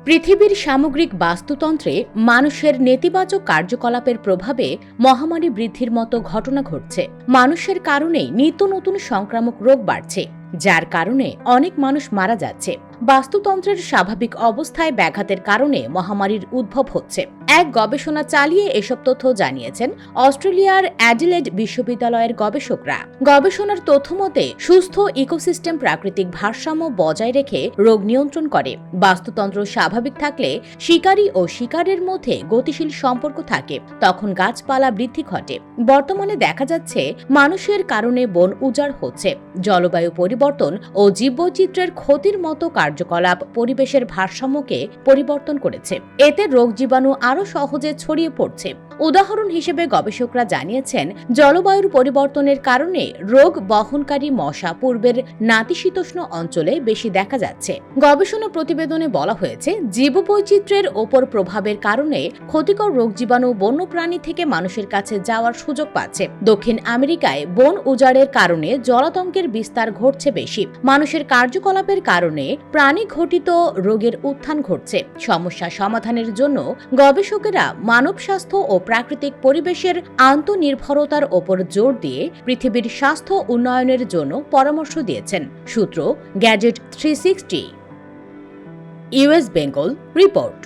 পৃথিবীর সামগ্রিক বাস্তুতন্ত্রে মানুষের নেতিবাচক কার্যকলাপের প্রভাবে মহামারী বৃদ্ধির মতো ঘটনা ঘটছে। মানুষের কারণেই নিত্য নতুন সংক্রামক রোগ বাড়ছে, যার কারণে অনেক মানুষ মারা যাচ্ছে। বাস্তুতন্ত্রের স্বাভাবিক অবস্থায় ব্যাঘাতের কারণে মহামারীর উদ্ভব হচ্ছে। এক গবেষণা চালিয়ে এসব তথ্য জানিয়েছেন অস্ট্রেলিয়ার অ্যাডিলেড বিশ্ববিদ্যালয়ের গবেষকরা। গবেষণার তথ্য মতে সুস্থ ইকোসিস্টেম প্রাকৃতিক ভারসাম্য বজায় রেখে রোগ নিয়ন্ত্রণ করে। বাস্তুতন্ত্র স্বাভাবিক থাকলে শিকারী ও শিকারের মধ্যে গতিশীল সম্পর্ক থাকে, তখন গাছপালা বৃদ্ধি ঘটে। বর্তমানে দেখা যাচ্ছে মানুষের কারণে বন উজাড় হচ্ছে, জলবায়ু পরিবর্তন ও জীববৈচিত্র্যের ক্ষতির মতো কার্যকলাপ পরিবেশের ভারসাম্যকে পরিবর্তন করেছে। এতে রোগ জীবাণু আরও সহজে ছড়িয়ে পড়ছে। উদাহরণ হিসেবে গবেষকরা জানিয়েছেন, জলবায়ুর পরিবর্তনের কারণে রোগ বহনকারী মশা পূর্বের নাতিশীতোষ্ণ অঞ্চলে বেশি দেখা যাচ্ছে। গবেষণা প্রতিবেদনে বলা হয়েছে, জীববৈচিত্র্যের ওপর প্রভাবের কারণে ক্ষতিকর রোগ জীবাণু বন্যপ্রাণী থেকে মানুষের কাছে যাওয়ার সুযোগ পাচ্ছে। দক্ষিণ আমেরিকায় বন উজাড়ের কারণে জলাতঙ্কের বিস্তার ঘটছে বেশি। মানুষের কার্যকলাপের কারণে প্রাণী ঘটিত রোগের উত্থান ঘটছে। সমস্যা সমাধানের জন্য গবেষকেরা মানব স্বাস্থ্য ও প্রাকৃতিক পরিবেশের আন্তঃনির্ভরতার ওপর জোর দিয়ে পৃথিবীর স্বাস্থ্য উন্নয়নের জন্য পরামর্শ দিয়েছেন। সূত্র গ্যাজেট 360। US Bengal report.